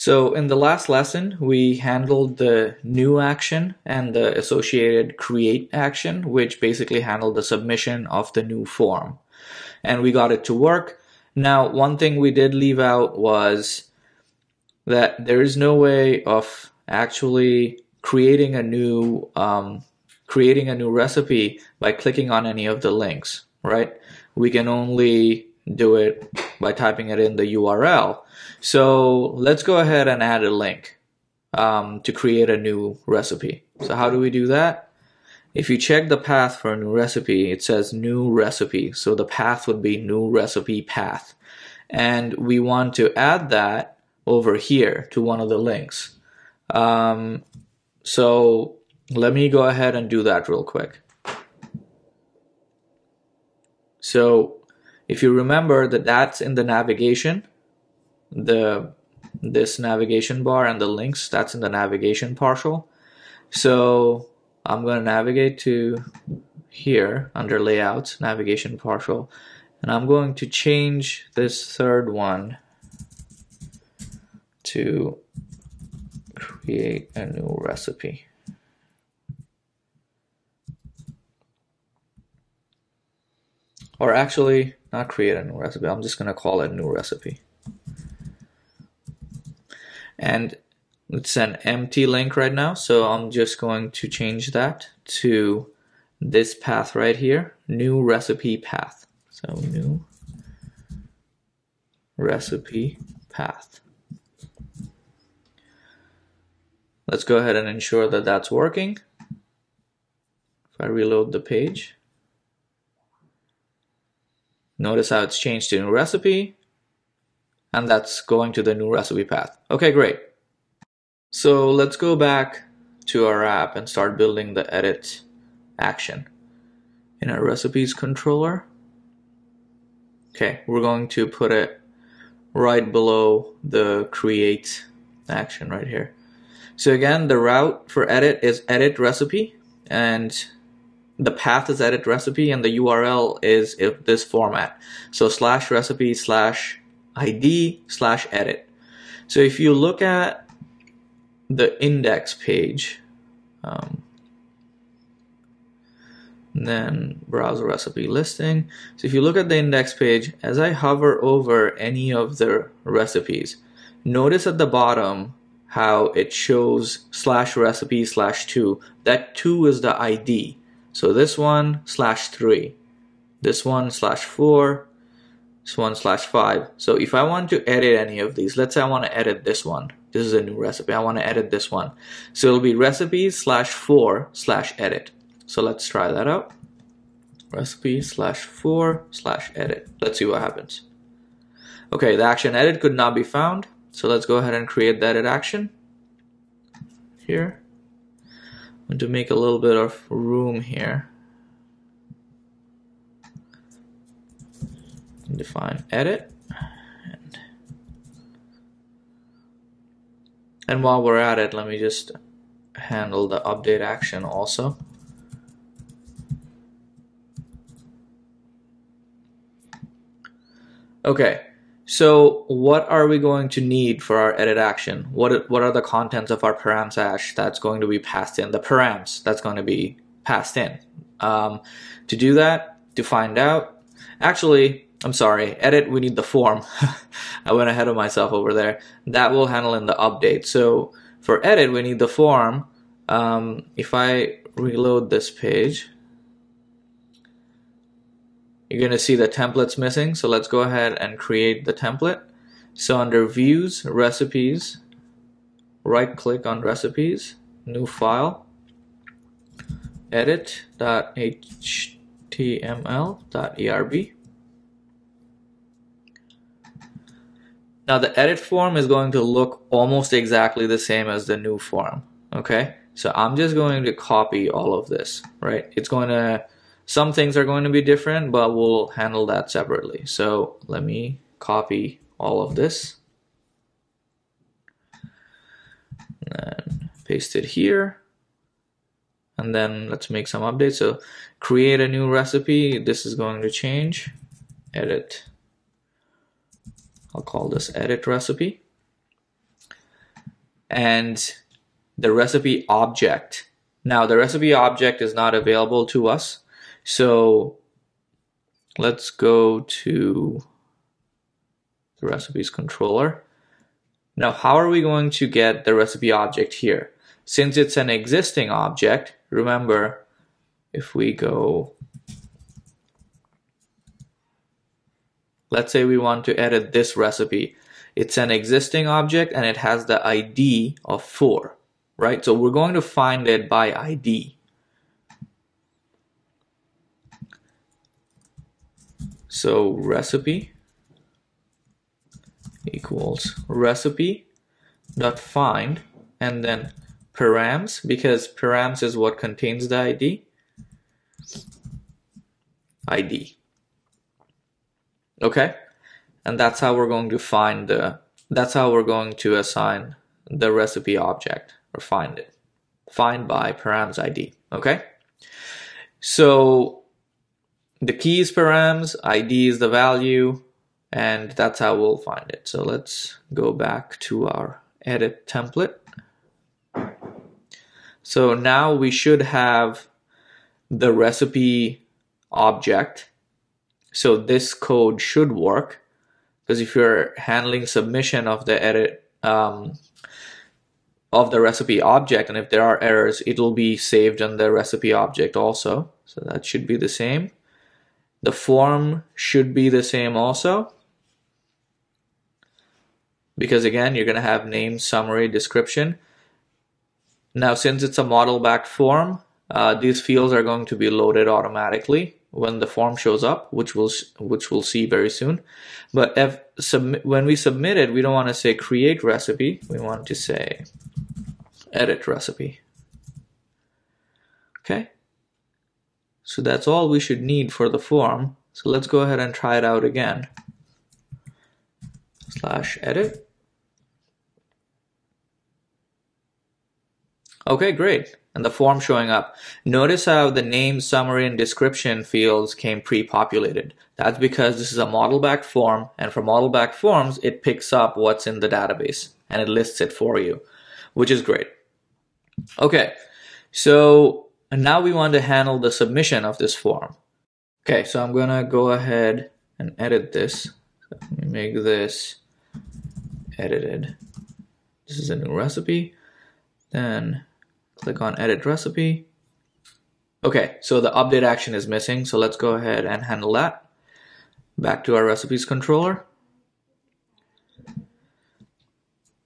So in the last lesson, we handled the new action and the associated create action, which basically handled the submission of the new form. And we got it to work. Now, one thing we did leave out was that there is no way of actually creating a new recipe by clicking on any of the links, right? We can only do it by typing it in the URL. So let's go ahead and add a link to create a new recipe. So how do we do that? If you check the path for a new recipe, it says new recipe. So the path would be new recipe path. And we want to add that over here to one of the links. So let me go ahead and do that real quick. So if you remember that that's in the navigation, this navigation bar and the links, that's in the navigation partial. So I'm going to navigate to here under layouts, navigation partial, and I'm going to change this third one to create a new recipe. Or actually, not create a new recipe, I'm just going to call it new recipe. And it's an empty link right now, so I'm just going to change that to this path right here, new recipe path. So new recipe path. Let's go ahead and ensure that that's working. If I reload the page, notice how it's changed to new recipe, and that's going to the new recipe path. Okay, great. So let's go back to our app and start building the edit action. In our recipes controller, okay, we're going to put it right below the create action right here. So again, the route for edit is edit recipe, and the path is edit recipe, and the URL is this format. So /recipe/ID/edit. So if you look at the index page, then browser recipe listing. So if you look at the index page, as I hover over any of the recipes, notice at the bottom how it shows /recipe/2. That 2 is the ID. So this one /3, this one /4, this one /5. So if I want to edit any of these, let's say I want to edit this one. This is a new recipe. I want to edit this one. So it'll be recipes/4/edit. So let's try that out. Recipes/4/edit. Let's see what happens. Okay, the action edit could not be found. So let's go ahead and create the edit action here. I'm going to make a little bit of room here. Define edit. And while we're at it, let me just handle the update action also. Okay, so what are we going to need for our edit action? What are the contents of our params hash that's going to be passed in? The params that's going to be passed in. To do that, to find out, actually, I'm sorry, edit, we need the form. I went ahead of myself over there. That will handle in the update. So for edit, we need the form. If I reload this page, you're going to see the template's missing. So let's go ahead and create the template. So under views, recipes, right click on recipes, new file, edit.html.erb. Now the edit form is going to look almost exactly the same as the new form, okay? So I'm just going to copy all of this, right? Some things are going to be different, but we'll handle that separately. So let me copy all of this and paste it here. And then let's make some updates. So create a new recipe. This is going to change. Edit. I'll call this edit recipe. and the recipe object. Now the recipe object is not available to us, so let's go to the recipes controller. Now how are we going to get the recipe object here? Since it's an existing object, remember, if we go, let's say we want to edit this recipe. It's an existing object and it has the ID of 4, right? So we're going to find it by ID. So recipe equals recipe dot find, and then params, because params is what contains the ID. Okay, and that's how we're going to find that's how we're going to assign the recipe object, or find it. Find by params ID. Okay, so the key is params, ID is the value, and that's how we'll find it. So let's go back to our edit template. So now we should have the recipe object. So this code should work, because if you're handling submission of the edit of the recipe object, and if there are errors, it will be saved on the recipe object also. So that should be the same. The form should be the same also, because again, you're going to have name, summary, description. Now, since it's a model-backed form, these fields are going to be loaded automatically when the form shows up, which we'll see very soon. But when we submit it, we don't want to say create recipe. We want to say edit recipe. Okay. So that's all we should need for the form. So let's go ahead and try it out again. /edit. Okay, great. And the form showing up. Notice how the name, summary, and description fields came pre-populated. That's because this is a model-backed form, and for model-backed forms, it picks up what's in the database and it lists it for you, which is great. Okay, so now we want to handle the submission of this form. Okay, so I'm gonna go ahead and edit this. Let me make this edited. This is a new recipe. Then click on edit recipe. Okay, so the update action is missing, so let's go ahead and handle that. Back to our recipes controller.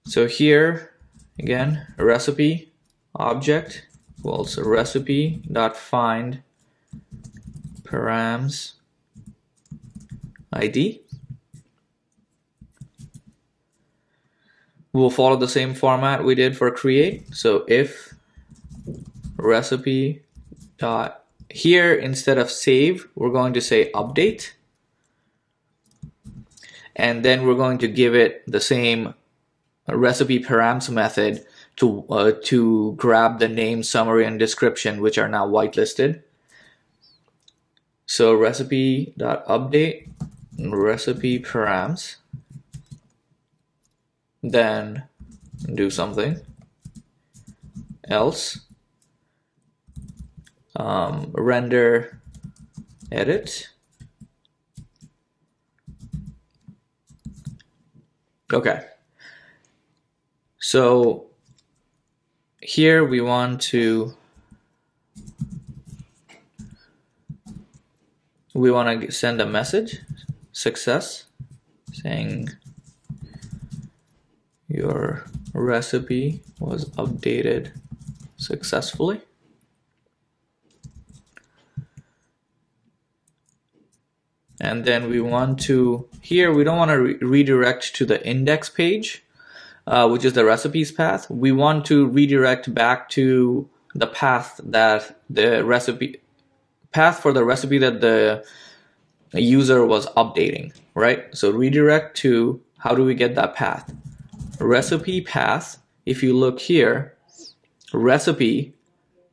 So here, again, a recipe object equals recipe.find params ID. We'll follow the same format we did for create. So if recipe dot, here instead of save, we're going to say update, and then we're going to give it the same recipe params method to grab the name, summary, and description, which are now whitelisted. So recipe dot update recipe params, then do something else. Render edit. Okay, so here we want to send a message, success, saying your recipe was updated successfully. And then we want to, here we don't want to redirect to the index page, which is the recipes path. We want to redirect back to the path that the recipe, path for the recipe that the user was updating, right? So redirect to, how do we get that path? Recipe path, if you look here, recipe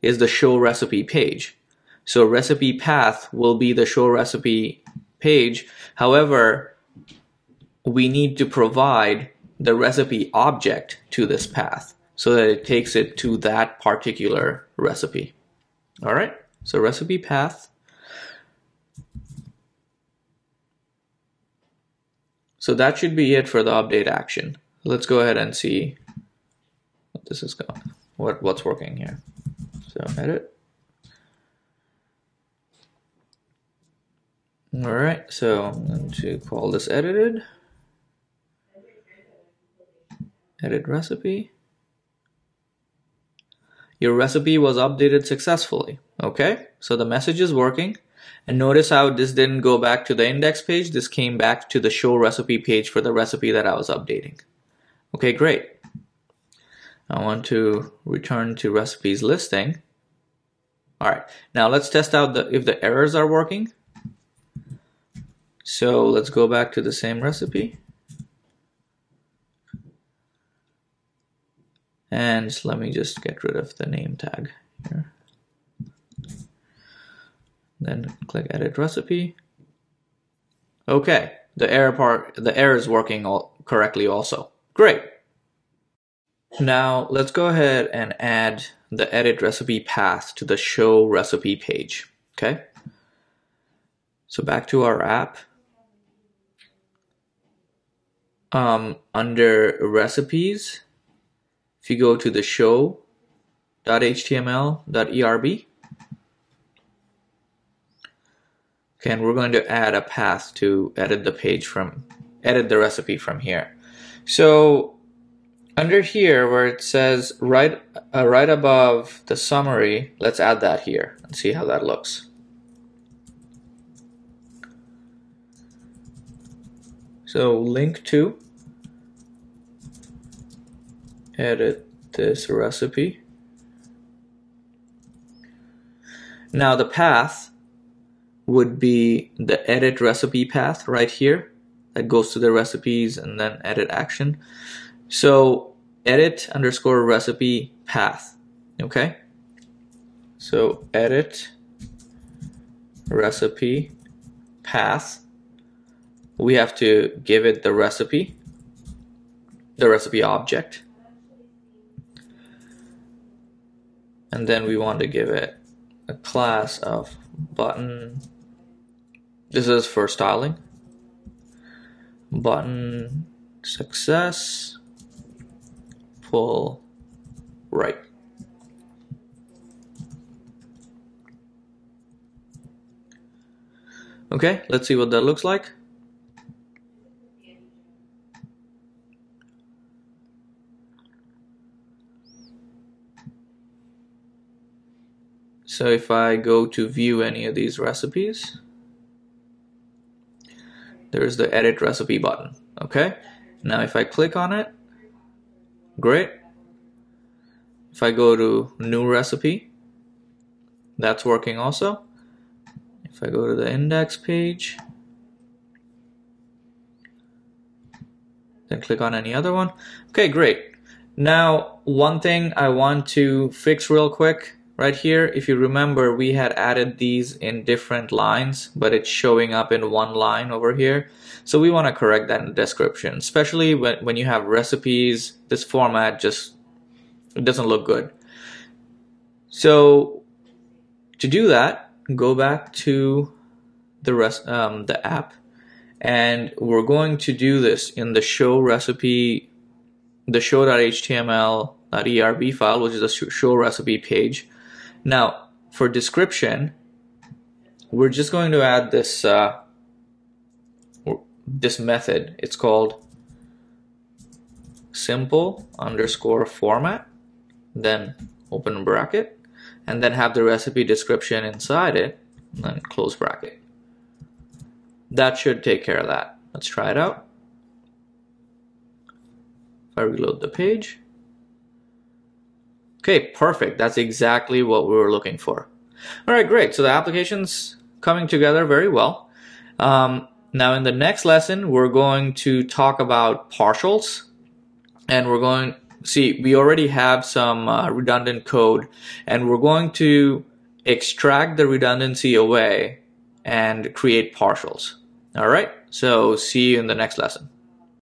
is the show recipe page. So recipe path will be the show recipe page. However, we need to provide the recipe object to this path. so that it takes it to that particular recipe. All right, so recipe path. So that should be it for the update action. Let's go ahead and see what this is going, what's working here. So edit. All right, so I'm going to call this edited. Edit recipe. Your recipe was updated successfully. Okay, so the message is working. And notice how this didn't go back to the index page. This came back to the show recipe page for the recipe that I was updating. Okay, great. I want to return to recipes listing. All right, now let's test out if the errors are working. So let's go back to the same recipe. And let me just get rid of the name tag here. Then click edit recipe. Okay, the error is working correctly also. Great. Now let's go ahead and add the edit recipe path to the show recipe page. Okay. So back to our app. Under recipes, if you go to the show.html.erb, okay, and we're going to add a path to edit the recipe from here. So under here where it says right above the summary, let's add that here and see how that looks. So link to edit this recipe. Now the path would be the edit recipe path right here that goes to the recipes and then edit action. So edit underscore recipe path. Okay, so edit recipe path, we have to give it the recipe object, and then we want to give it a class of button. This is for styling. Button success pull right. Okay, let's see what that looks like. So if I go to view any of these recipes, there's the edit recipe button. Okay, now if I click on it, great. If I go to new recipe, that's working also. If I go to the index page, then click on any other one. Okay, great. Now, one thing I want to fix real quick right here, if you remember, we had added these in different lines, but it's showing up in one line over here. So we want to correct that in the description, especially when you have recipes. This format just doesn't look good. So to do that, go back to the app, and we're going to do this in the show recipe, the show.html.erb file, which is a show recipe page. Now, for description, we're just going to add this this method. It's called simple underscore format, then open bracket, and then have the recipe description inside it, and then close bracket. That should take care of that. Let's try it out. If I reload the page. Okay, perfect. That's exactly what we were looking for. All right, great. So the application's coming together very well. Now in the next lesson, we're going to talk about partials, and we're going see, we already have some redundant code, and we're going to extract the redundancy away and create partials. All right, so see you in the next lesson.